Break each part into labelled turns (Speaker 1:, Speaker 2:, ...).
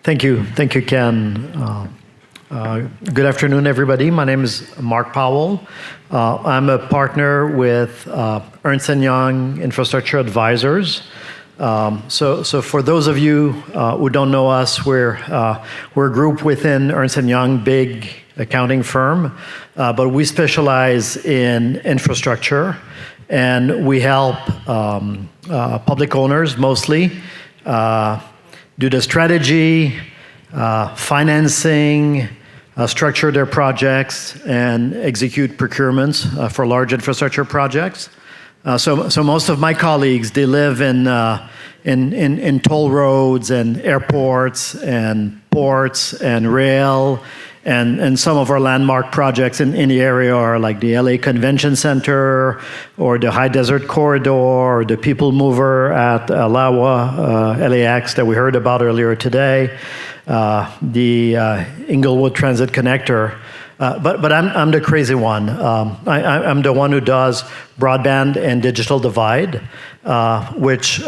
Speaker 1: Thank you, Ken. Good afternoon, everybody. My name is Marc Powell. I'm a partner with Ernst & Young Infrastructure Advisors. So for those of you who don't know us, we're a group within Ernst & Young, big accounting firm, but we specialize in infrastructure, and we help public owners mostly do the strategy, financing, structure their projects, and execute procurements for large infrastructure projects. So most of my colleagues, they live in toll roads and airports and ports and rail, and some of our landmark projects in the area are like the LA Convention Center, or the High Desert Corridor, or the People Mover at LAWA, LAX that we heard about earlier today, the Inglewood Transit Connector. But I'm the crazy one. I'm the one who does broadband and digital divide, which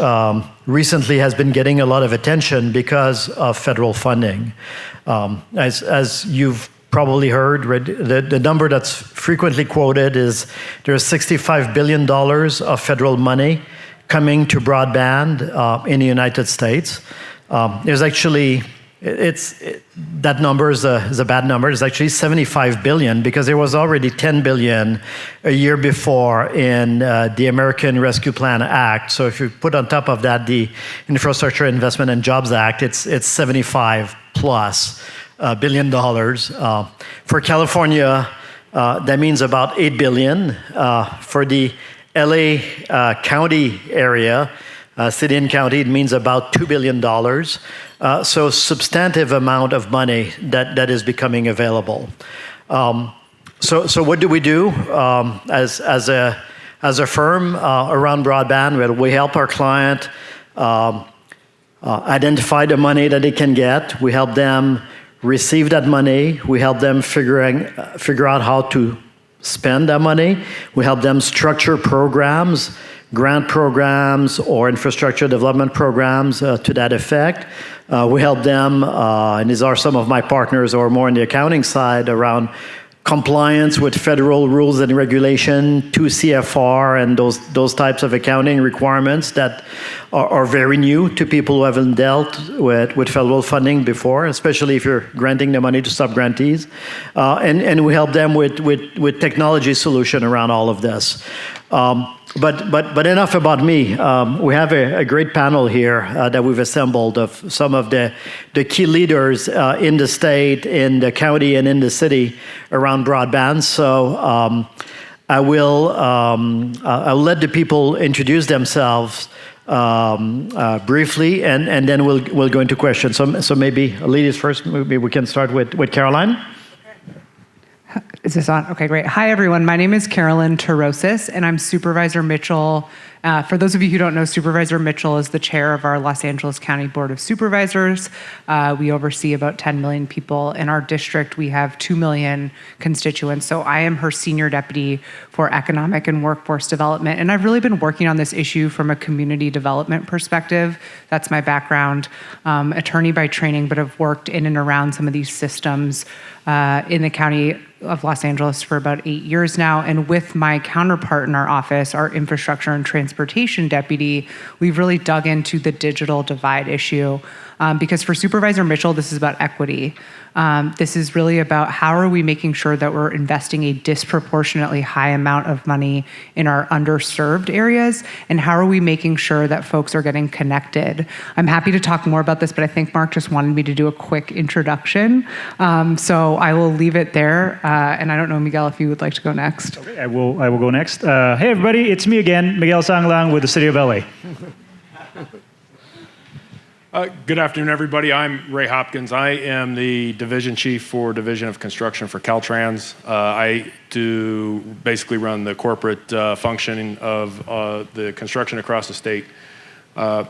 Speaker 1: recently has been getting a lot of attention because of federal funding. As you've probably heard, the number that's frequently quoted is there's $65 billion of federal money coming to broadband in the United States. There's actually that number is a bad number. It's actually 75 billion, because there was already 10 billion a year before in the American Rescue Plan Act. So if you put on top of that the Infrastructure Investment and Jobs Act, it's 75 plus billion dollars. For California, that means about 8 billion. For the LA County area, city and county, it means about $2 billion. So substantive amount of money that is becoming available. So what do we do as a firm around broadband? We help our client identify the money that they can get. We help them receive that money. We help them figure out how to spend that money. We help them structure programs, grant programs, or infrastructure development programs to that effect. We help them, and these are some of my partners who are more on the accounting side, around compliance with federal rules and regulation, 2 CFR, and those types of accounting requirements that are very new to people who haven't dealt with federal funding before, especially if you're granting the money to sub-grantees. And we help them with technology solution around all of this. But enough about me. We have a great panel here that we've assembled of some of the key leaders in the state, in the county, and in the city around broadband. So I'll let the people introduce themselves briefly, and then we'll go into questions. So maybe ladies first. Maybe we can start with Caroline.
Speaker 2: Is this on? Okay, great. Hi, everyone. My name is Carolyn Torosis, and I'm Supervisor Mitchell. For those of you who don't know, Supervisor Mitchell is the chair of our Los Angeles County Board of Supervisors. We oversee about 10 million people. In our district, we have 2 million constituents. So I am her senior deputy for economic and workforce development. And I've really been working on this issue from a community development perspective. That's my background. Attorney by training, but have worked in and around some of these systems in the county of Los Angeles for about 8 years now. And with my counterpart in our office, our infrastructure and transportation deputy, we've really dug into the digital divide issue. Because for Supervisor Mitchell, this is about equity. This is really about how are we making sure that we're investing a disproportionately high amount of money in our underserved areas, and how are we making sure that folks are getting connected. I'm happy to talk more about this, but I think Marc just wanted me to do a quick introduction. So I will leave it there, and I don't know, Miguel, if you would like to go next.
Speaker 3: Okay, I will go next. Hey everybody, it's me again, Miguel Sangalang with the City of LA.
Speaker 4: Good afternoon, everybody. I'm Ray Hopkins. I am the division chief for Division of Construction for Caltrans. I do basically run the corporate functioning of the construction across the state.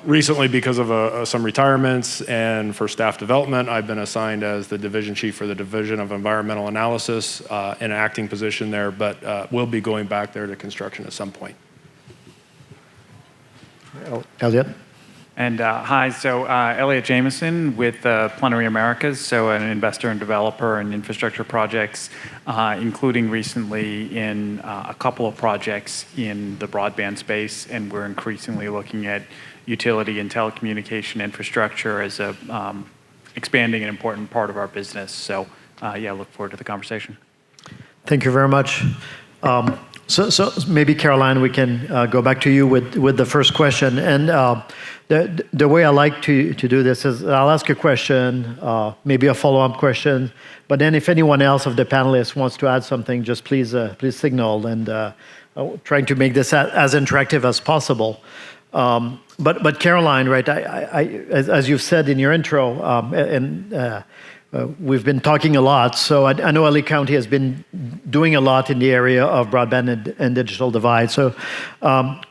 Speaker 4: Recently, because of some retirements and for staff development, I've been assigned as the division chief for the Division of Environmental Analysis in an acting position there, but we'll be going back there to construction at some point.
Speaker 1: Eliot?
Speaker 5: And hi, so Eliot Jamison with Plenary Americas, so an investor and developer in infrastructure projects, including recently in a couple of projects in the broadband space, and we're increasingly looking at utility and telecommunication infrastructure as a expanding an important part of our business. So yeah, look forward to the conversation.
Speaker 1: Thank you very much. So maybe Caroline, we can go back to you with the first question. And the way I like to do this is I'll ask a question, maybe a follow-up question, but then if anyone else of the panelists wants to add something, just please signal, and trying to make this as interactive as possible. But Caroline, right? As you've said in your intro, we've been talking a lot. So I know LA County has been doing a lot in the area of broadband and digital divide. So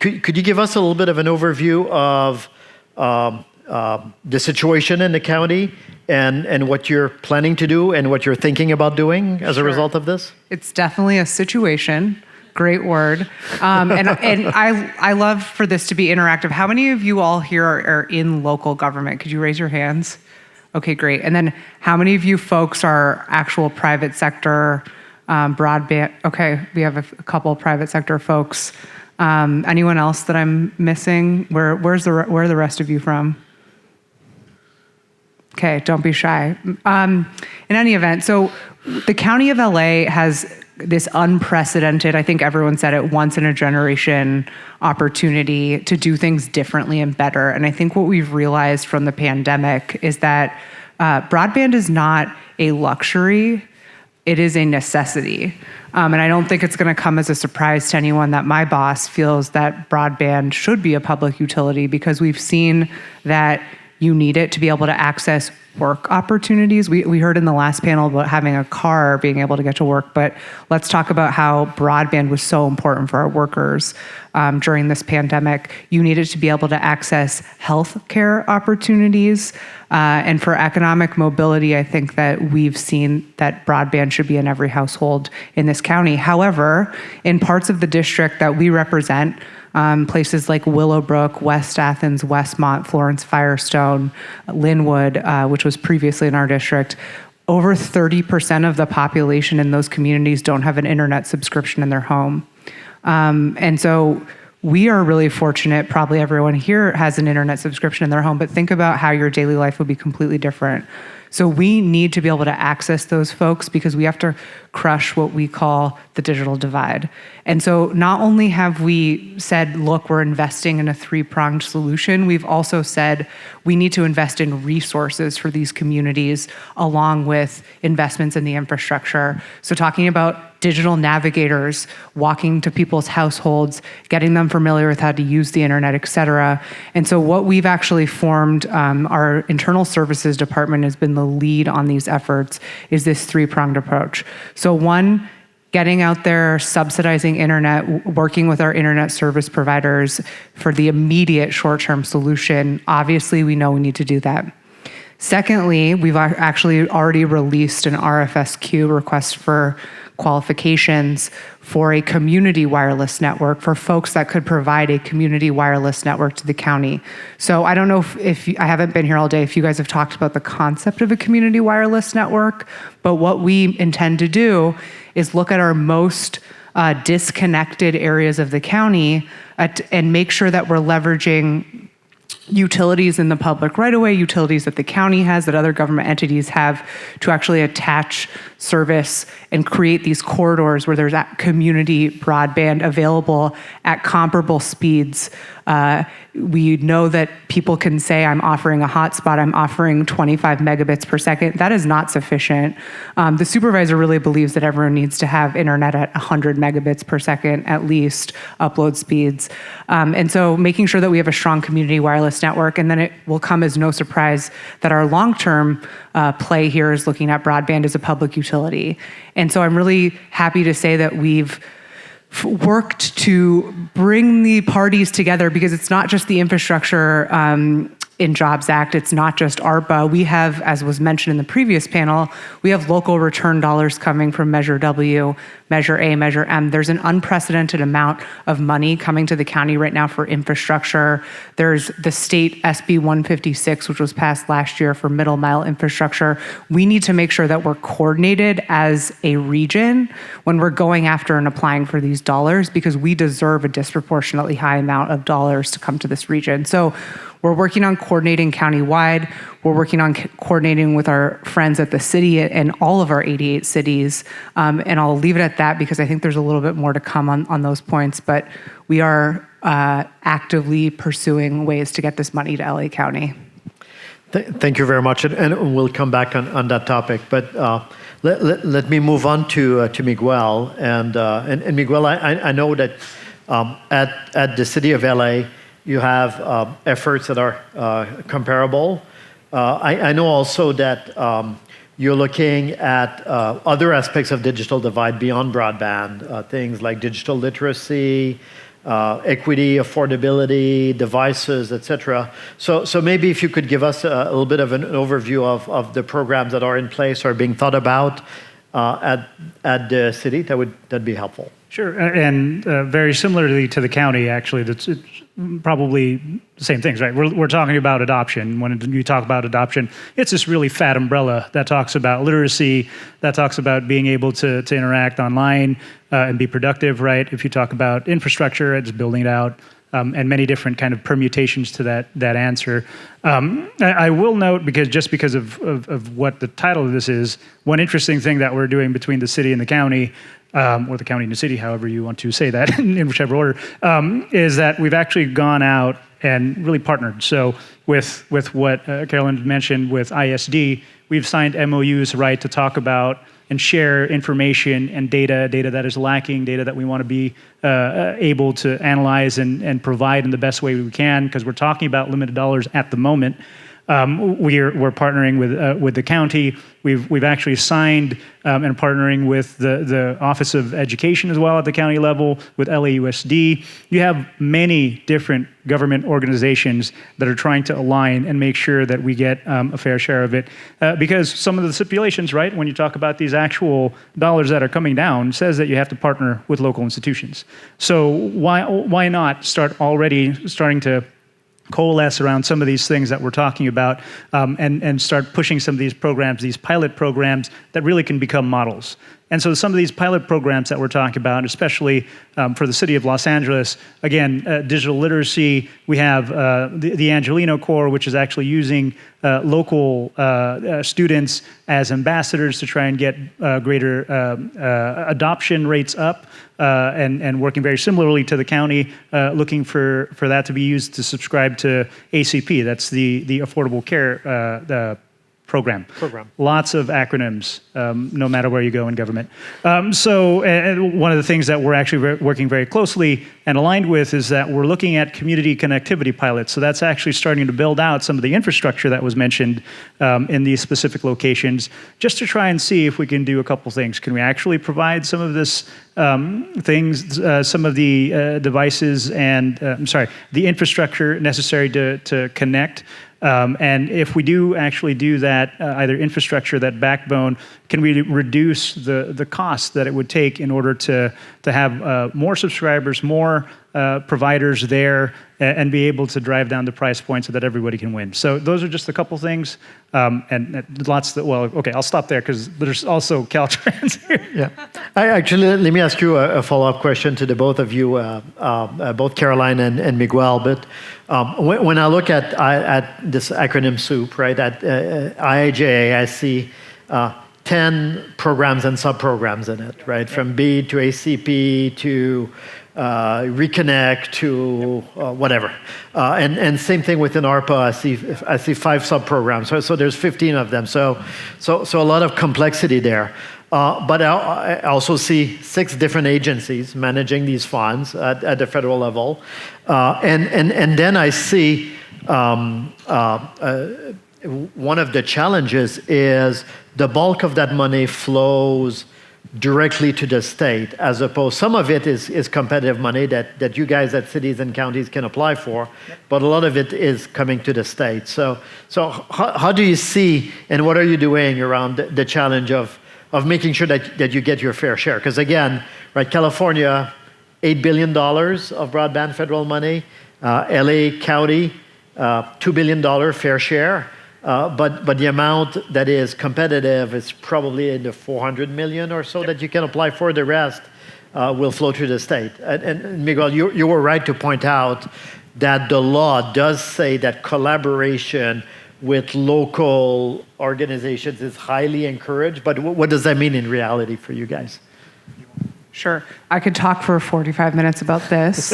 Speaker 1: could you give us a little bit of an overview of the situation in the county and what you're planning to do and what you're thinking about doing as a result of this?
Speaker 2: It's definitely a situation. Great word. And I love for this to be interactive. How many of you all here are in local government? Could you raise your hands? Okay, great. And then how many of you folks are actual private sector broadband? Okay, we have a couple of private sector folks. Anyone else that I'm missing? Where are the rest of you from? Okay, don't be shy. In any event, so the County of LA has this unprecedented, I think everyone said it, once in a generation opportunity to do things differently and better. And I think what we've realized from the pandemic is that broadband is not a luxury, it is a necessity. And I don't think it's going to come as a surprise to anyone that my boss feels that broadband should be a public utility, because we've seen that you need it to be able to access work opportunities. We heard in the last panel about having a car, being able to get to work, but let's talk about how broadband was so important for our workers during this pandemic. You needed to be able to access health care opportunities. And for economic mobility, I think that we've seen that broadband should be in every household in this county. However, in parts of the district that we represent, places like Willowbrook, West Athens, Westmont, Florence Firestone, Linwood, which was previously in our district, over 30% of the population in those communities don't have an internet subscription in their home. And so we are really fortunate, probably everyone here has an internet subscription in their home, but think about how your daily life would be completely different. So we need to be able to access those folks, because we have to crush what we call the digital divide. And so not only have we said, look, we're investing in a three-pronged solution, we've also said we need to invest in resources for these communities along with investments in the infrastructure. So talking about digital navigators, walking to people's households, getting them familiar with how to use the internet, et cetera. And so what we've actually formed, our internal services department has been the lead on these efforts, is this three-pronged approach. So one, getting out there, subsidizing internet, working with our internet service providers for the immediate short-term solution. Obviously, we know we need to do that. Secondly, we've actually already released an RFSQ, request for qualifications, for a community wireless network for folks that could provide a community wireless network to the county. So I don't know if I haven't been here all day, if you guys have talked about the concept of a community wireless network, but what we intend to do is look at our most disconnected areas of the county and make sure that we're leveraging utilities in the public right-of-way, utilities that the county has, that other government entities have, to actually attach service and create these corridors where there's that community broadband available at comparable speeds. We know that people can say, I'm offering a hotspot, I'm offering 25 megabits per second. That is not sufficient. The supervisor really believes that everyone needs to have internet at 100 megabits per second, at least, upload speeds. And so making sure that we have a strong community wireless network, and then it will come as no surprise that our long-term play here is looking at broadband as a public utility. And so I'm really happy to say that we've worked to bring the parties together, because it's not just the infrastructure in Jobs Act. It's not just ARPA. We have, as was mentioned in the previous panel, we have local return dollars coming from Measure W, Measure A, Measure M. There's an unprecedented amount of money coming to the county right now for infrastructure. There's the state SB 156, which was passed last year for middle mile infrastructure. We need to make sure that we're coordinated as a region when we're going after and applying for these dollars, because we deserve a disproportionately high amount of dollars to come to this region. So we're working on coordinating countywide. We're working on coordinating with our friends at the city and all of our 88 cities. And I'll leave it at that because I think there's a little bit more to come on those points. But we are actively pursuing ways to get this money to LA County.
Speaker 1: Thank you very much. And we'll come back on that topic. But let me move on to Miguel. And Miguel, I know that at the city of LA, you have efforts that are comparable. I know also that you're looking at other aspects of digital divide beyond broadband, things like digital literacy, equity, affordability, devices, et cetera. So maybe if you could give us a little bit of an overview of the programs that are in place or being thought about at the city, that'd be helpful.
Speaker 3: Sure, and very similarly to the county, actually, it's probably the same things, right? We're talking about adoption. When you talk about adoption, it's this really fat umbrella that talks about literacy, that talks about being able to interact online and be productive, right? If you talk about infrastructure, it's building it out, and many different kind of permutations to that answer. I will note, because of what the title of this is, one interesting thing that we're doing between the city and the county, or the county and the city, however you want to say that, in whichever order, is that we've actually gone out and really partnered. So with what Carolyn mentioned with ISD, we've signed MOUs, right, to talk about and share information and data that is lacking, data that we want to be able to analyze and provide in the best way we can, because we're talking about limited dollars at the moment. We're partnering with the county. We've actually signed and partnering with the Office of Education as well at the county level with LAUSD. You have many different government organizations that are trying to align and make sure that we get a fair share of it. Because some of the stipulations, right, when you talk about these actual dollars that are coming down, says that you have to partner with local institutions. So why not starting to coalesce around some of these things that we're talking about, and start pushing some of these programs, these pilot programs that really can become models. And so some of these pilot programs that we're talking about, especially for the city of Los Angeles, again, digital literacy, we have the Angelino Corps, which is actually using local students as ambassadors to try and get greater adoption rates up, and working very similarly to the county, looking for that to be used to subscribe to ACP. That's the Affordable Care program. Lots of acronyms, no matter where you go in government. So one of the things that we're actually working very closely and aligned with is that we're looking at community connectivity pilots. So that's actually starting to build out some of the infrastructure that was mentioned in these specific locations, just to try and see if we can do a couple things. Can we actually provide some of this some of the devices and, the infrastructure necessary to connect? And if we do actually do that, either infrastructure, that backbone, can we reduce the cost that it would take in order to have more subscribers, more providers there, and be able to drive down the price point so that everybody can win? So those are just a couple things, and lots that, okay, I'll stop there because there's also Caltrans here.
Speaker 1: Yeah. Let me ask you a follow-up question to the both of you, both Caroline and Miguel. But when I look at this acronym soup, right, at IIJA, I see 10 programs and sub-programs in it, right, from B to ACP to Reconnect to whatever. And same thing within ARPA, I see 5 sub-programs, so there's 15 of them. So a lot of complexity there. But I also see 6 different agencies managing these funds at the federal level. And then I see one of the challenges is the bulk of that money flows directly to the state, as opposed, some of it is competitive money that you guys at cities and counties can apply for, but a lot of it is coming to the state. So how do you see, and what are you doing around the challenge of making sure that you get your fair share? Because again, right, California, $8 billion of broadband federal money, LA County, $2 billion fair share. But the amount that is competitive is probably in the 400 million or so that you can apply for. The rest will flow to the state. And Miguel, you were right to point out that the law does say that collaboration with local organizations is highly encouraged. But what does that mean in reality for you guys?
Speaker 2: Sure. I could talk for 45 minutes about this.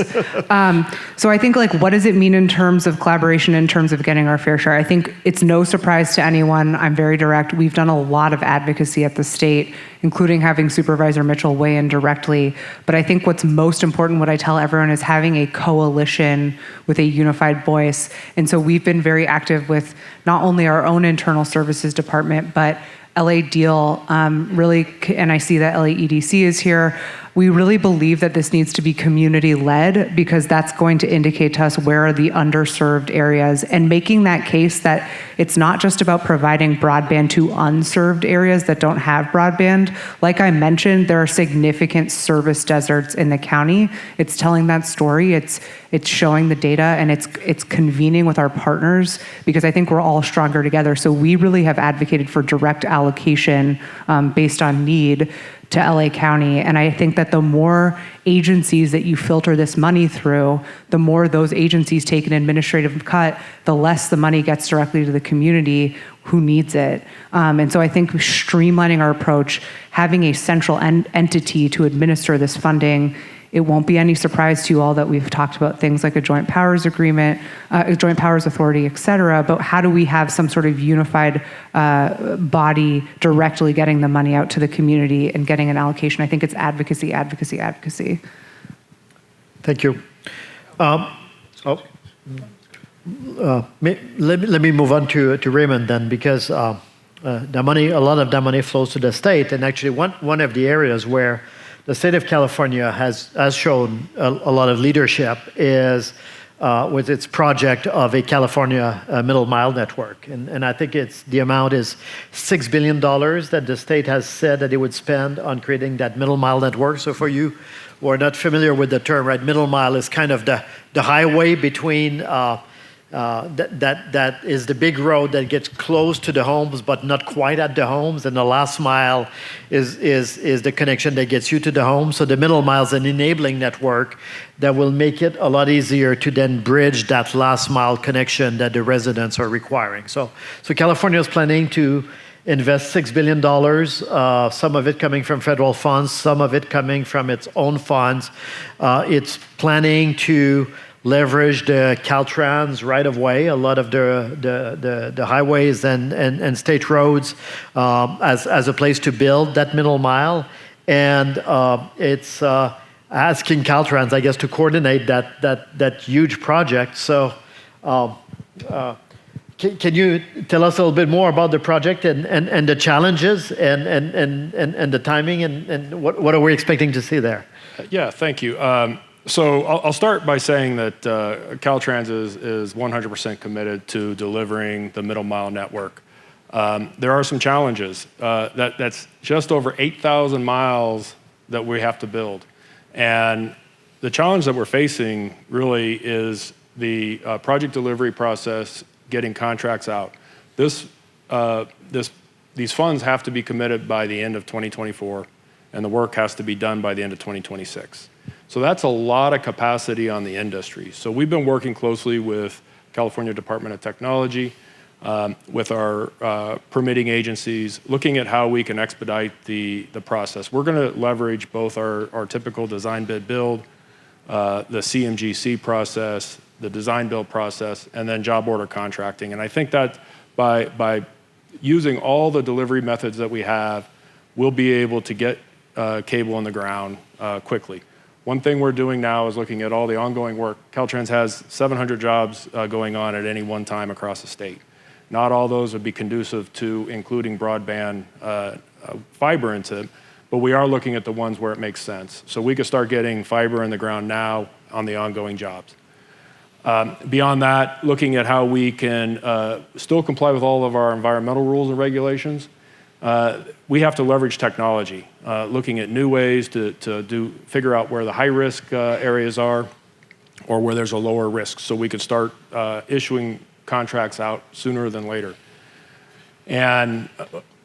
Speaker 2: So I think, like, what does it mean in terms of collaboration, in terms of getting our fair share? I think it's no surprise to anyone. I'm very direct. We've done a lot of advocacy at the state, including having Supervisor Mitchell weigh in directly. But I think what's most important, what I tell everyone, is having a coalition with a unified voice. And so we've been very active with not only our own internal services department, but LA Deal, really, and I see that LA EDC is here. We really believe that this needs to be community-led, because that's going to indicate to us where are the underserved areas, and making that case that it's not just about providing broadband to unserved areas that don't have broadband. Like I mentioned, there are significant service deserts in the county. It's telling that story. It's showing the data, and it's convening with our partners, because I think we're all stronger together. So we really have advocated for direct allocation based on need to LA County. And I think that the more agencies that you filter this money through, the more those agencies take an administrative cut, the less the money gets directly to the community who needs it. And so I think streamlining our approach, having a central entity to administer this funding, it won't be any surprise to you all that we've talked about things like a joint powers agreement, a joint powers authority, et cetera, but how do we have some sort of unified body directly getting the money out to the community and getting an allocation? I think it's advocacy, advocacy, advocacy.
Speaker 1: Thank you. Let me move on to Ramon then, because the money, a lot of that money flows to the state, and actually one of the areas where the state of California has shown a lot of leadership is with its project of a California middle mile network. And I think the amount is $6 billion that the state has said that it would spend on creating that middle mile network. So for you who are not familiar with the term, right, middle mile is kind of the highway between that is the big road that gets close to the homes but not quite at the homes, and the last mile is the connection that gets you to the home. So the middle mile is an enabling network that will make it a lot easier to then bridge that last mile connection that the residents are requiring. So California is planning to invest $6 billion, some of it coming from federal funds, some of it coming from its own funds. It's planning to leverage the Caltrans right of way, a lot of the highways and state roads as a place to build that middle mile, and it's asking Caltrans, I guess, to coordinate that huge project. So, can you tell us a little bit more about the project and the challenges and the timing and what are we expecting to see there?
Speaker 4: Yeah, thank you. So I'll start by saying that Caltrans is 100% committed to delivering the middle mile network. There are some challenges. That's just over 8,000 miles that we have to build. And the challenge that we're facing really is the project delivery process, getting contracts out. These funds have to be committed by the end of 2024, and the work has to be done by the end of 2026. So that's a lot of capacity on the industry. So we've been working closely with California Department of Technology, with our permitting agencies, looking at how we can expedite the process. We're going to leverage both our typical design bid build, the CMGC process, the design build process, and then job order contracting. And I think that by using all the delivery methods that we have, we'll be able to get cable on the ground quickly. One thing we're doing now is looking at all the ongoing work. Caltrans has 700 jobs going on at any one time across the state. Not all those would be conducive to including broadband fiber into it, but we are looking at the ones where it makes sense. So we could start getting fiber in the ground now on the ongoing jobs. Beyond that, looking at how we can still comply with all of our environmental rules and regulations, we have to leverage technology, looking at new ways to figure out where the high-risk areas are or where there's a lower risk, so we could start issuing contracts out sooner than later. And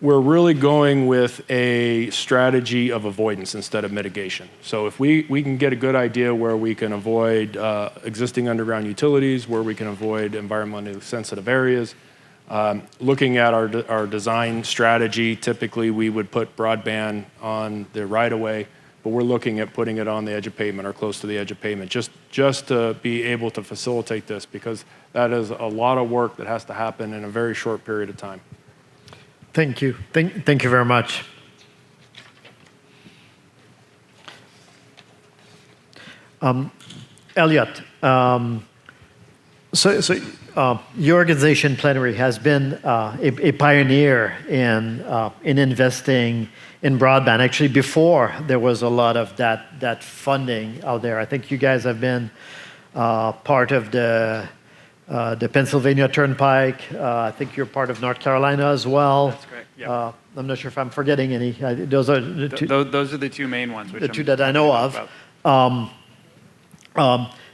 Speaker 4: we're really going with a strategy of avoidance instead of mitigation. So if we can get a good idea where we can avoid existing underground utilities, where we can avoid environmentally sensitive areas, looking at our design strategy, typically we would put broadband on the right-of-way, but we're looking at putting it on the edge of pavement or close to the edge of pavement, just to be able to facilitate this, because that is a lot of work that has to happen in a very short period of time.
Speaker 1: Thank you. Thank you very much. Eliot, your organization, Plenary, has been a pioneer in investing in broadband. Actually, before there was a lot of that funding out there. I think you guys have been part of the Pennsylvania Turnpike. I think you're part of North Carolina as well.
Speaker 5: That's correct. Yeah.
Speaker 1: I'm not sure if I'm forgetting any. Those are the two.
Speaker 5: Those are the two main ones.
Speaker 1: The two that I know of.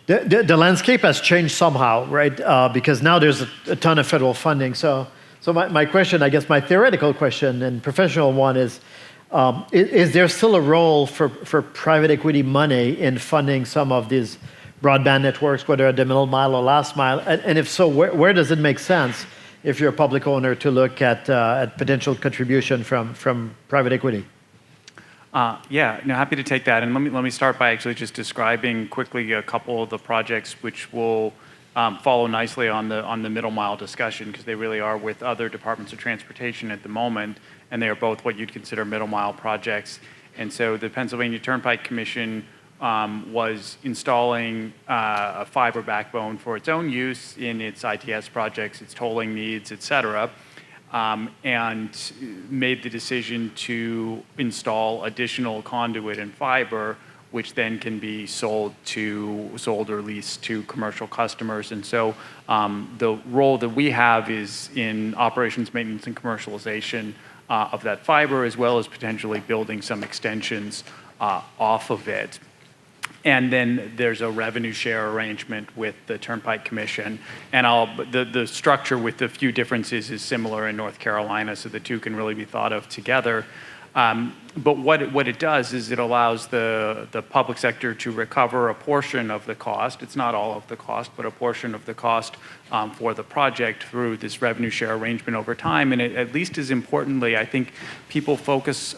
Speaker 1: The landscape has changed somehow, right? Because now there's a ton of federal funding. So my question, I guess, my theoretical question and professional one is there still a role for private equity money in funding some of these broadband networks, whether at the middle mile or last mile? And if so, where does it make sense if you're a public owner to look at potential contribution from private equity?
Speaker 5: Happy to take that. And let me start by actually just describing quickly a couple of the projects which will follow nicely on the middle mile discussion, because they really are with other departments of transportation at the moment, and they are both what you'd consider middle mile projects. And so the Pennsylvania Turnpike Commission was installing a fiber backbone for its own use in its ITS projects, its tolling needs, et cetera, and made the decision to install additional conduit and fiber, which then can be sold or leased to commercial customers. And so the role that we have is in operations, maintenance, and commercialization of that fiber, as well as potentially building some extensions off of it. And then there's a revenue share arrangement with the Turnpike Commission. And the structure with the few differences is similar in North Carolina, so the two can really be thought of together. But what it does is it allows the public sector to recover a portion of the cost. It's not all of the cost, but a portion of the cost for the project through this revenue share arrangement over time. And at least as importantly, I think people focus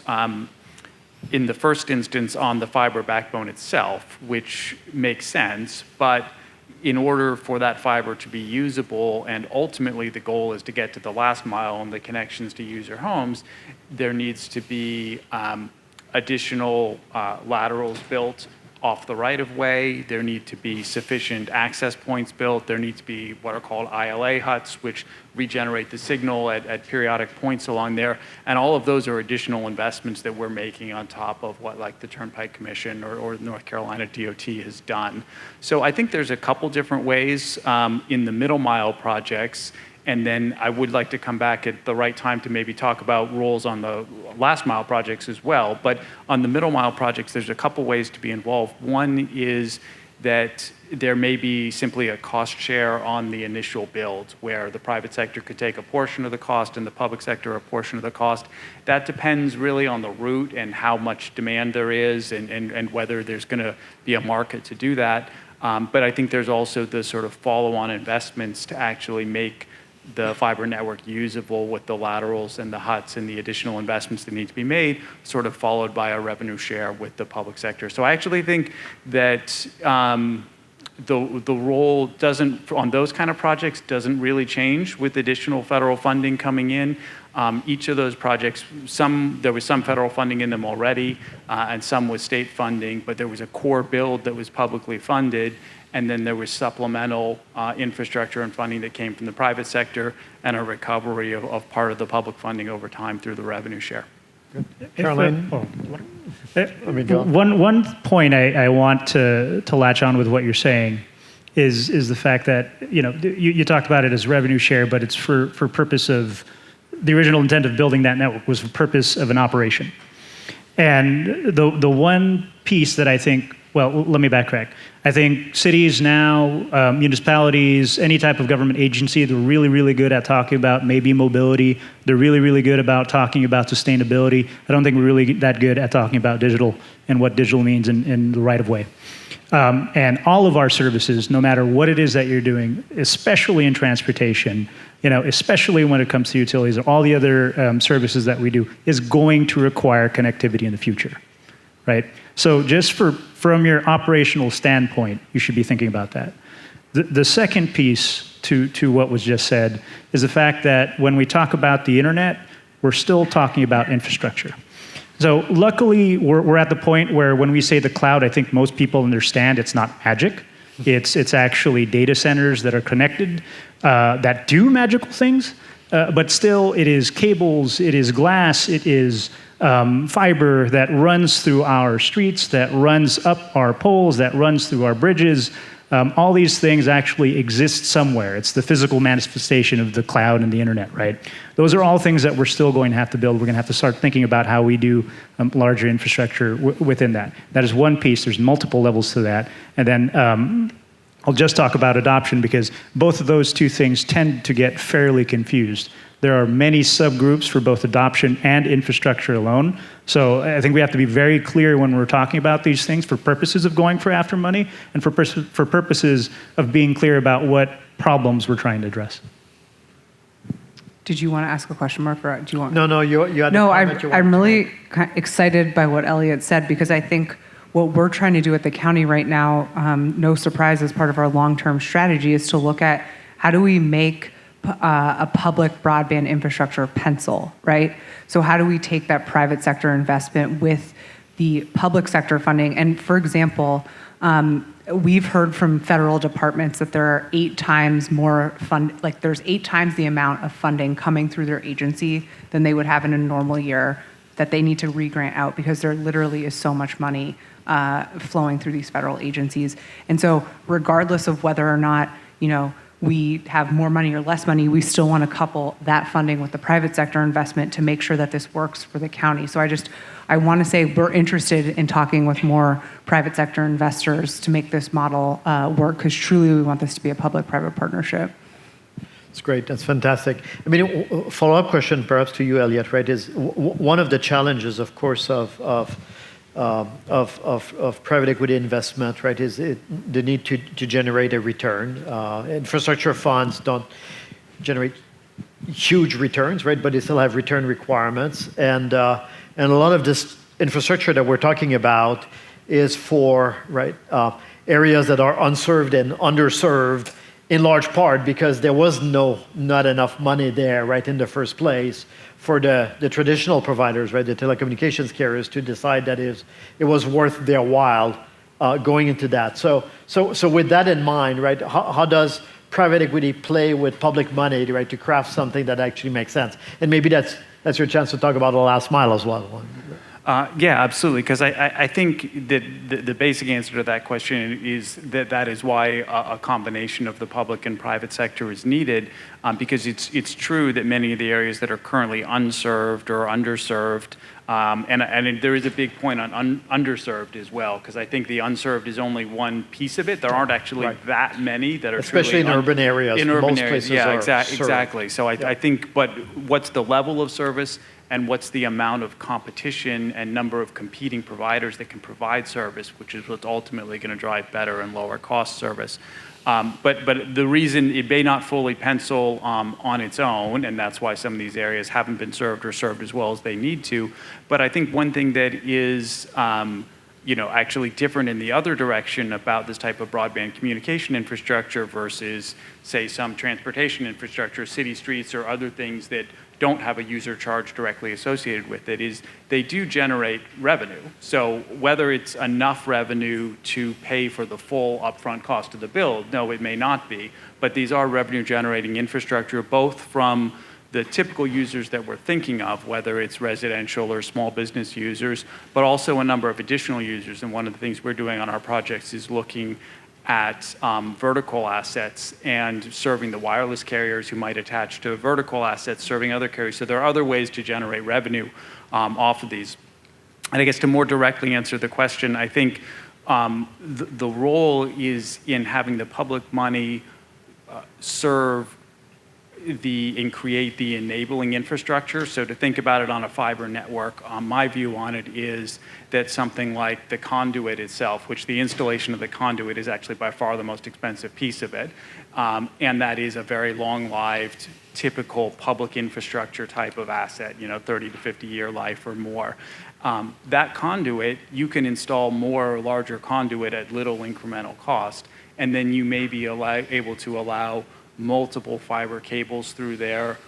Speaker 5: in the first instance on the fiber backbone itself, which makes sense, but in order for that fiber to be usable, and ultimately the goal is to get to the last mile and the connections to user homes, there needs to be additional laterals built off the right-of-way. There need to be sufficient access points built. There need to be what are called ILA huts, which regenerate the signal at periodic points along there. And all of those are additional investments that we're making on top of what like the Turnpike Commission or North Carolina DOT has done. So I think there's a couple different ways in the middle mile projects. And then I would like to come back at the right time to maybe talk about roles on the last mile projects as well. But on the middle mile projects, there's a couple ways to be involved. One is that there may be simply a cost share on the initial build, where the private sector could take a portion of the cost and the public sector a portion of the cost. That depends really on the route and how much demand there is and whether there's going to be a market to do that. But I think there's also the sort of follow-on investments to actually make the fiber network usable with the laterals and the huts and the additional investments that need to be made, sort of followed by a revenue share with the public sector. So I actually think that the role doesn't, on those kind of projects, doesn't really change with additional federal funding coming in. Each of those projects, there was some federal funding in them already, and some was state funding, but there was a core build that was publicly funded. And then there was supplemental infrastructure and funding that came from the private sector and a recovery of part of the public funding over time through the revenue share.
Speaker 1: Caroline? Miguel?
Speaker 3: One point I want to latch on with what you're saying is the fact that, you talked about it as revenue share, but it's for purpose of, the original intent of building that network was for purpose of an operation. And the one piece that I think, well, let me backtrack. I think cities now, municipalities, any type of government agency, they're really, really good at talking about maybe mobility. They're really, really good about talking about sustainability. I don't think we're really that good at talking about digital and what digital means in the right of way. And all of our services, no matter what it is that you're doing, especially in transportation, especially when it comes to utilities or all the other services that we do, is going to require connectivity in the future, right? So just from your operational standpoint, you should be thinking about that. The second piece to what was just said is the fact that when we talk about the internet, we're still talking about infrastructure. So luckily, we're at the point where when we say the cloud, I think most people understand it's not magic. It's actually data centers that are connected that do magical things, but still it is cables, it is glass, it is fiber that runs through our streets, that runs up our poles, that runs through our bridges. All these things actually exist somewhere. It's the physical manifestation of the cloud and the internet, right? Those are all things that we're still going to have to build. We're going to have to start thinking about how we do larger infrastructure within that. That is one piece. There's multiple levels to that. And then I'll just talk about adoption because both of those two things tend to get fairly confused. There are many subgroups for both adoption and infrastructure alone. So I think we have to be very clear when we're talking about these things for purposes of going for after money and for purposes of being clear about what problems we're trying to address.
Speaker 2: Did you want to ask a question, Marc, or do you want?
Speaker 1: No, you had
Speaker 2: No,
Speaker 1: a comment you
Speaker 2: I'm
Speaker 1: wanted
Speaker 2: really excited by what Eliot said because I think what we're trying to do at the county right now, no surprise, as part of our long-term strategy, is to look at how do we make a public broadband infrastructure pencil, right? So how do we take that private sector investment with the public sector funding? And for example, we've heard from federal departments that there are 8 times more there's 8 times the amount of funding coming through their agency than they would have in a normal year that they need to re-grant out because there literally is so much money flowing through these federal agencies. And so regardless of whether or not, we have more money or less money, we still want to couple that funding with the private sector investment to make sure that this works for the county. So I want to say we're interested in talking with more private sector investors to make this model work because truly we want this to be a public-private partnership.
Speaker 1: That's great. That's fantastic. I mean, follow-up question perhaps to you, Eliot, right, is one of the challenges, of course, of private equity investment, right, is the need to generate a return. Infrastructure funds don't generate huge returns, right, but they still have return requirements. And a lot of this infrastructure that we're talking about is for, right, areas that are unserved and underserved in large part because there was not enough money there, right, in the first place for the traditional providers, right, the telecommunications carriers to decide that it was worth their while going into that. So with that in mind, right, how does private equity play with public money, right, to craft something that actually makes sense? And maybe that's your chance to talk about the last mile as well.
Speaker 5: Yeah, absolutely. Because I think that the basic answer to that question is that is why a combination of the public and private sector is needed. Because it's true that many of the areas that are currently unserved or underserved, and there is a big point on underserved as well. Because I think the unserved is only one piece of it. There aren't actually that many that are
Speaker 1: especially in urban areas.
Speaker 5: In urban
Speaker 1: most
Speaker 5: areas,
Speaker 1: places
Speaker 5: yeah,
Speaker 1: are
Speaker 5: exactly. So I think, but what's the level of service? And what's the amount of competition and number of competing providers that can provide service, which is what's ultimately going to drive better and lower cost service. But the reason it may not fully pencil on its own, and that's why some of these areas haven't been served or served as well as they need to. But I think one thing that is actually different in the other direction about this type of broadband communication infrastructure versus, say, some transportation infrastructure, city streets or other things that don't have a user charge directly associated with it is they do generate revenue. So whether it's enough revenue to pay for the full upfront cost of the build, no, it may not be. But these are revenue generating infrastructure, both from the typical users that we're thinking of, whether it's residential or small business users, but also a number of additional users. And one of the things we're doing on our projects is looking at vertical assets and serving the wireless carriers who might attach to vertical assets, serving other carriers. So there are other ways to generate revenue off of these. And I guess to more directly answer the question, I think the role is in having the public money serve and create the enabling infrastructure. So to think about it on a fiber network, my view on it is that something like the conduit itself, which the installation of the conduit is actually by far the most expensive piece of it, and that is a very long-lived, typical public infrastructure type of asset, 30 to 50-year life or more. That conduit, you can install more or larger conduit at little incremental cost, and then you may be able to allow multiple fiber cables through there,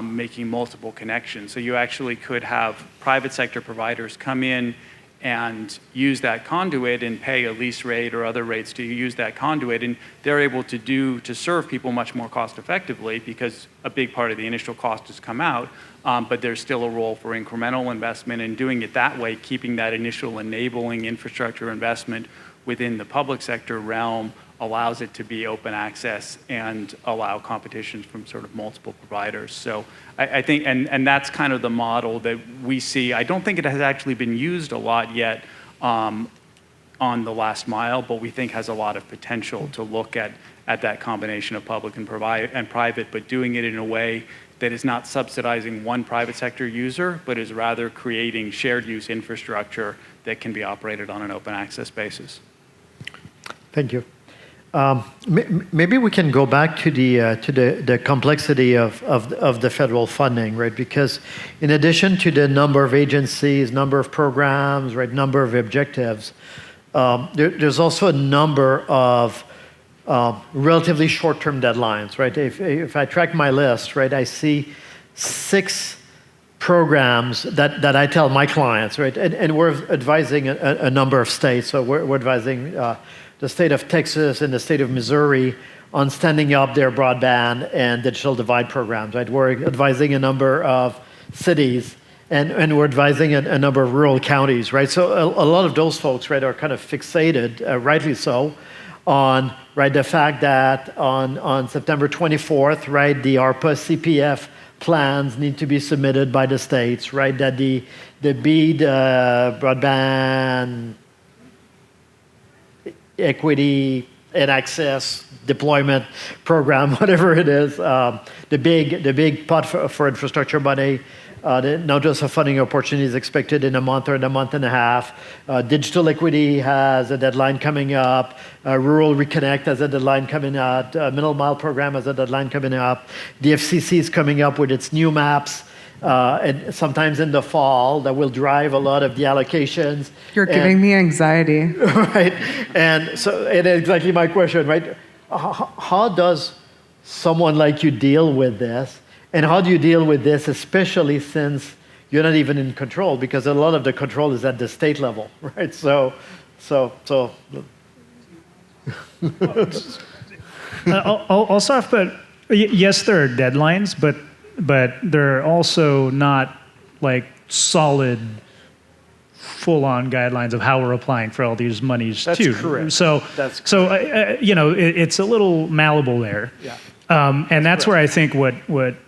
Speaker 5: making multiple connections. So you actually could have private sector providers come in and use that conduit and pay a lease rate or other rates to use that conduit, and they're able to serve people much more cost effectively because a big part of the initial cost has come out, but there's still a role for incremental investment, and doing it that way, keeping that initial enabling infrastructure investment within the public sector realm allows it to be open access and allow competition from sort of multiple providers. So I think, and that's kind of the model that we see. I don't think it has actually been used a lot yet on the last mile, but we think has a lot of potential to look at that combination of public and private, but doing it in a way that is not subsidizing one private sector user, but is rather creating shared use infrastructure that can be operated on an open access basis.
Speaker 1: Thank you. Maybe we can go back to the complexity of the federal funding, right? Because in addition to the number of agencies, number of programs, right, number of objectives, there's also a number of relatively short-term deadlines, right? If I track my list, right, I see 6 programs that I tell my clients, right, and we're advising a number of states. So we're advising the state of Texas and the state of Missouri on standing up their broadband and digital divide programs, right? We're advising a number of cities and we're advising a number of rural counties, right? So a lot of those folks, right, are kind of fixated, rightly so, on, right, the fact that on September 24th, right, the ARPA CPF plans need to be submitted by the states, right? That the BEAD broadband equity and access deployment program, whatever it is, the big pot for infrastructure money, the notice of funding opportunities expected in a month or in a month and a half. Digital equity has a deadline coming up. Rural Reconnect has a deadline coming up. Middle Mile program has a deadline coming up. The FCC is coming up with its new maps. And sometimes in the fall, that will drive a lot of the allocations.
Speaker 2: You're giving me anxiety.
Speaker 1: Right, and so it's exactly my question, right? How does someone like you deal with this? And how do you deal with this, especially since you're not even in control? Because a lot of the control is at the state level, right? So.
Speaker 3: I'll start off, but yes, there are deadlines, but they're also not like solid, full-on guidelines of how we're applying for all these monies too.
Speaker 1: That's correct.
Speaker 3: So,
Speaker 1: That's correct.
Speaker 3: so it's a little malleable there.
Speaker 1: Yeah.
Speaker 3: And that's where I think what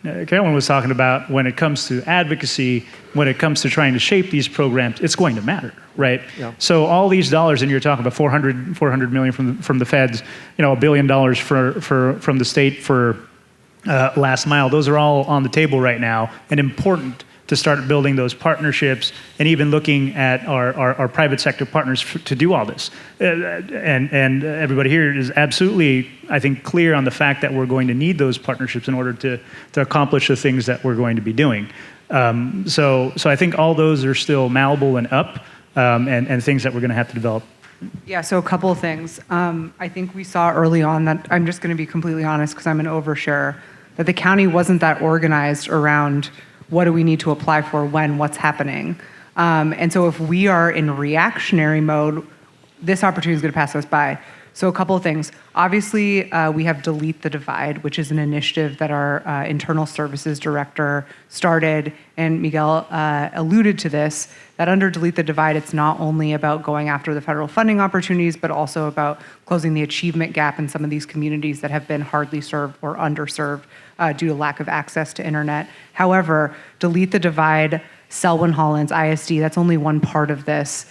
Speaker 3: Carolyn was talking about when it comes to advocacy, when it comes to trying to shape these programs, it's going to matter, right?
Speaker 1: Yeah.
Speaker 3: So all these dollars, and you're talking about 400 million from the feds, $1 billion from the state for last mile. Those are all on the table right now and important to start building those partnerships and even looking at our private sector partners to do all this. And everybody here is absolutely, I think, clear on the fact that we're going to need those partnerships in order to accomplish the things that we're going to be doing. So I think all those are still malleable and up and things that we're going to have to develop.
Speaker 2: Yeah, so a couple of things. I think we saw early on that, I'm just going to be completely honest because I'm an overshare, that the county wasn't that organized around what do we need to apply for when, what's happening. And so if we are in reactionary mode, this opportunity is going to pass us by. So a couple of things. Obviously, we have Delete the Divide, which is an initiative that our internal services director started, and Miguel alluded to this, that under Delete the Divide, it's not only about going after the federal funding opportunities, but also about closing the achievement gap in some of these communities that have been hardly served or underserved due to lack of access to internet. However, Delete the Divide, Selwyn Holland's ISD, that's only one part of this.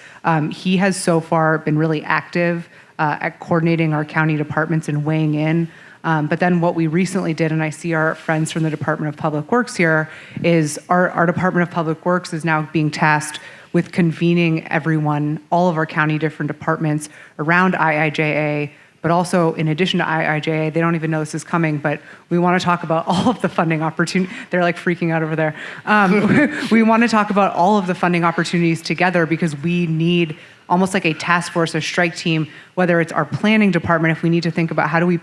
Speaker 2: He has so far been really active at coordinating our county departments and weighing in. But then what we recently did, and I see our friends from the Department of Public Works here, is our Department of Public Works is now being tasked with convening everyone, all of our county different departments around IIJA, but also in addition to IIJA, they don't even know this is coming, but we want to talk about all of the funding opportunities. They're like freaking out over there. We want to talk about all of the funding opportunities together because we need almost like a task force, a strike team, whether it's our planning department, if we need to think about how do we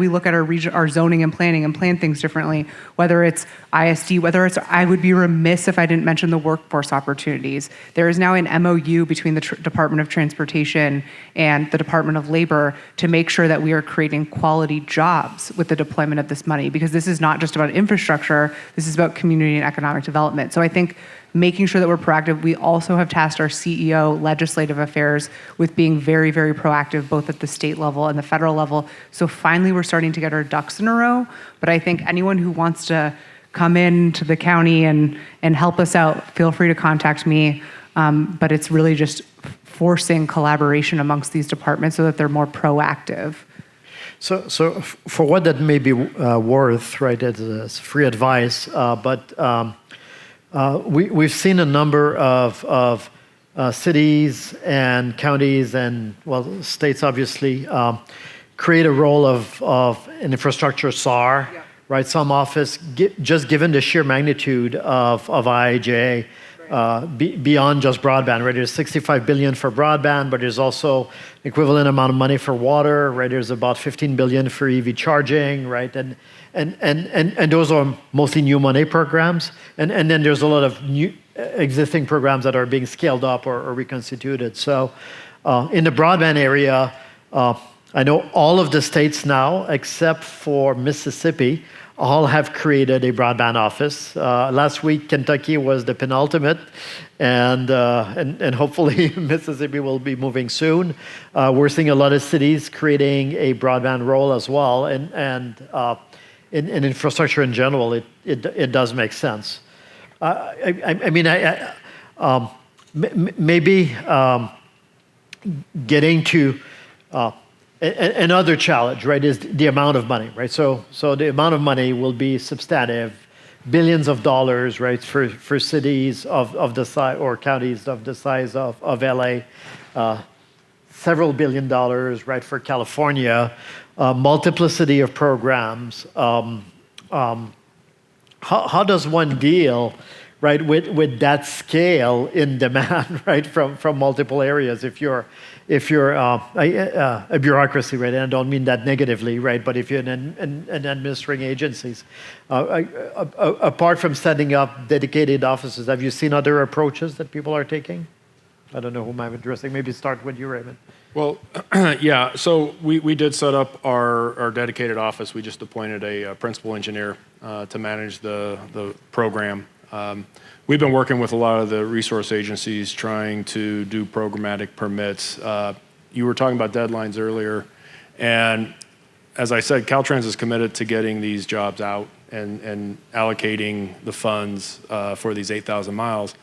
Speaker 2: look at our zoning and planning and plan things differently, whether it's ISD, whether it's, I would be remiss if I didn't mention the workforce opportunities. There is now an MOU between the Department of Transportation and the Department of Labor to make sure that we are creating quality jobs with the deployment of this money, because this is not just about infrastructure, this is about community and economic development. So I think making sure that we're proactive. We also have tasked our CEO, Legislative Affairs, with being very, very proactive, both at the state level and the federal level. So finally, we're starting to get our ducks in a row. But I think anyone who wants to come in to the county and help us out, feel free to contact me. But it's really just forcing collaboration amongst these departments so that they're more proactive.
Speaker 1: So for what that may be worth, right, as free advice, but we've seen a number of cities and counties and, well, states obviously create a role of an infrastructure SAR, yeah. Right? Some office, just given the sheer magnitude of IIJA, beyond just broadband, right? There's $65 billion for broadband, but there's also equivalent amount of money for water, right? There's about $15 billion for EV charging, right? And those are mostly new money programs. And then there's a lot of new existing programs that are being scaled up or reconstituted. So in the broadband area, I know all of the states now, except for Mississippi, all have created a broadband office. Last week, Kentucky was the penultimate, and hopefully Mississippi will be moving soon. We're seeing a lot of cities creating a broadband role as well, and in infrastructure in general, it does make sense. Maybe getting to another challenge, right, is the amount of money, right? So the amount of money will be substantive, billions of dollars, right, for cities of the size or counties of the size of LA, several $1 billion, right, for California, multiplicity of programs. How does one deal, right, with that scale in demand, right, from multiple areas? If you're a bureaucracy, right, and I don't mean that negatively, right, but if you're an administering agencies, apart from setting up dedicated offices, have you seen other approaches that people are taking? I don't know whom I'm addressing. Maybe start with you, Raymond.
Speaker 4: Well, yeah, so we did set up our dedicated office. We just appointed a principal engineer to manage the program. We've been working with a lot of the resource agencies trying to do programmatic permits. You were talking about deadlines earlier, and as I said, Caltrans is committed to getting these jobs out and allocating the funds for these 8,000 miles.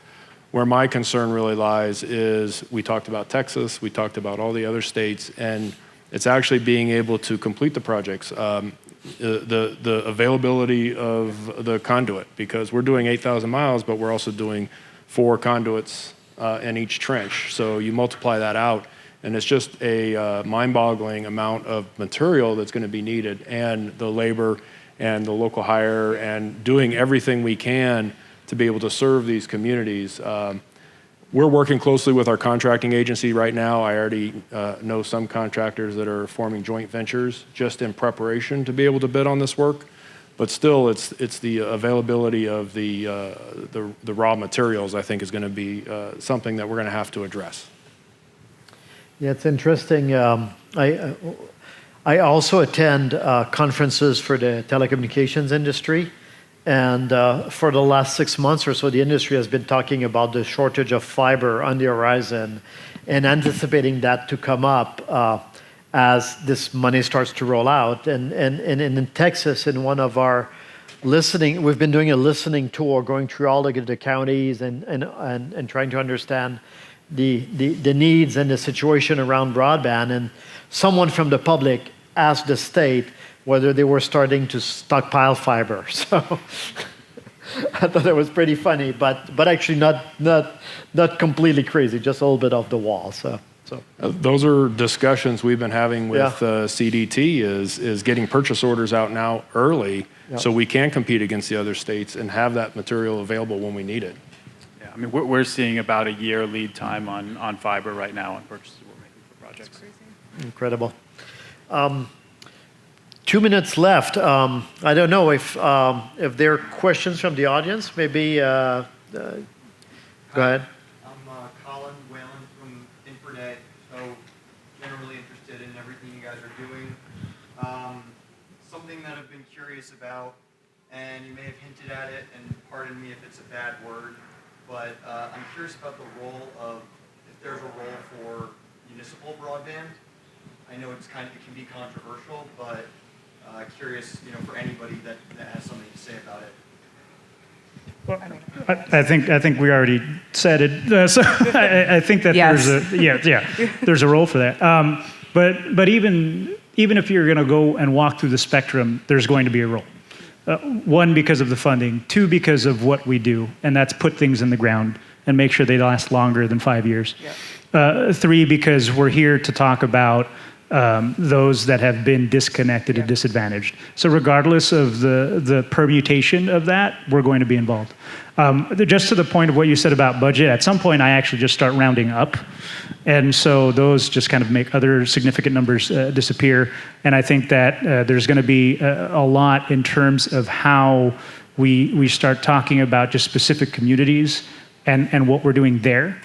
Speaker 4: Where my concern really lies is we talked about Texas, we talked about all the other states, and it's actually being able to complete the projects. The availability of the conduit, because we're doing 8,000 miles, but we're also doing 4 conduits in each trench. So you multiply that out, and it's just a mind-boggling amount of material that's going to be needed, and the labor and the local hire and doing everything we can to be able to serve these communities. We're working closely with our contracting agency right now. I already know some contractors that are forming joint ventures just in preparation to be able to bid on this work. But still, it's the availability of the raw materials, I think, is going to be something that we're going to have to address.
Speaker 1: Yeah, it's interesting. I also attend conferences for the telecommunications industry. And for the last 6 months or so, the industry has been talking about the shortage of fiber on the horizon and anticipating that to come up as this money starts to roll out. And in Texas, in one of our we've been doing a listening tour, going through all the counties and trying to understand the needs and the situation around broadband. And someone from the public asked the state whether they were starting to stockpile fiber. So I thought it was pretty funny, but actually not completely crazy, just a little bit off the wall. So.
Speaker 4: Those are discussions we've been having with
Speaker 1: Yeah.
Speaker 4: CDT is getting purchase orders out now early so we can compete against the other states and have that material available when we need it.
Speaker 5: Yeah, I mean, we're seeing about a year lead time on fiber right now on purchases we're making for projects.
Speaker 1: Incredible. 2 minutes left. I don't know if there are questions from the audience. Maybe go ahead.
Speaker 6: I'm Colin Whalen from Infonet, so generally interested in everything you guys are doing. Something that I've been curious about, and you may have hinted at it, and pardon me if it's a bad word, but I'm curious about the role of, if there's a role for municipal broadband. I know it can be controversial, but curious, for anybody that has something to say about it.
Speaker 3: I think we already said it. So I think that
Speaker 2: Yes.
Speaker 3: there's a role for that. But even if you're going to go and walk through the spectrum, there's going to be a role. One, because of the funding. Two, because of what we do, and that's put things in the ground and make sure they last longer than 5 years. Three, because we're here to talk about those that have been disconnected and disadvantaged. So regardless of the permutation of that, we're going to be involved. Just to the point of what you said about budget, at some point I actually just start rounding up. And so those just kind of make other significant numbers disappear. And I think that there's going to be a lot in terms of how we start talking about just specific communities and what we're doing there.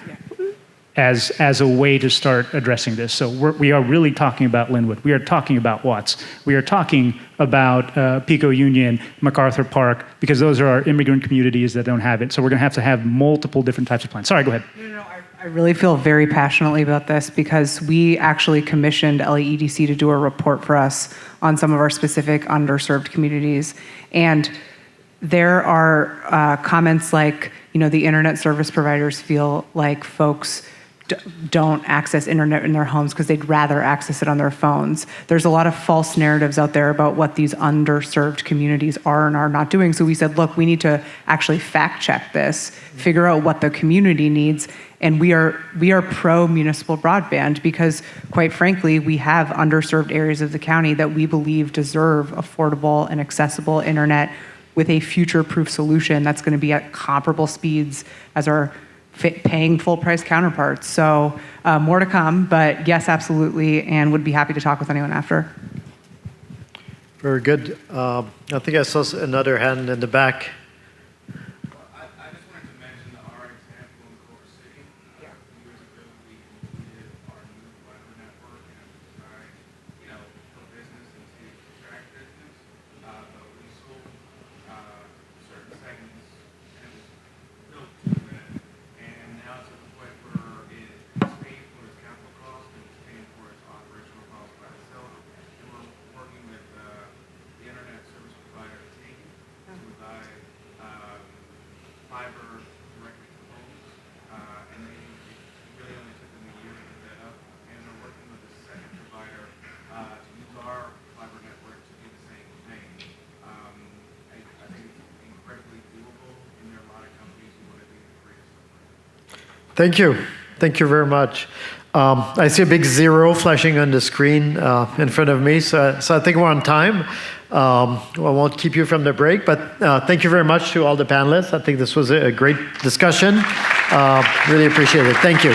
Speaker 3: As a way to start addressing this. So we are really talking about Linwood. We are talking about Watts. We are talking about Pico Union, MacArthur Park, because those are our immigrant communities that don't have it. So we're going to have multiple different types of plans. Sorry, go ahead.
Speaker 2: No, I really feel very passionately about this because we actually commissioned LAEDC to do a report for us on some of our specific underserved communities. And there are comments like, the internet service providers feel like folks don't access internet in their homes because they'd rather access it on their phones. There's a lot of false narratives out there about what these underserved communities are and are not doing. So we said, look, we need to actually fact check this, figure out what the community needs. And we are pro municipal broadband because, quite frankly, we have underserved areas of the county that we believe deserve affordable and accessible internet with a future-proof solution that's going to be at comparable speeds as our paying full-price counterparts. So more to come, but yes, absolutely, and would be happy to talk with anyone after.
Speaker 1: Very good. I think I saw another hand in the back.
Speaker 7: I just wanted to mention our example in Culver City. Years ago, we completed our new fiber network and designed, for business and to attract business. But we sold certain segments and it was built to that. And now it's at the point where it's paying for its capital cost and it's paying for its operational cost by itself. And we're working with the internet service provider Ting to buy fiber directly to homes, and they really only took them a year to get that up. And they're working with a second provider to use our fiber network to do the same thing. I think it's incredibly doable, and there are a lot of companies who want to do the greatest stuff.
Speaker 1: Thank you. Thank you very much. I see a big 0 flashing on the screen in front of me, so I think we're on time. I won't keep you from the break, but thank you very much to all the panelists. I think this was a great discussion. Really appreciate it. Thank you.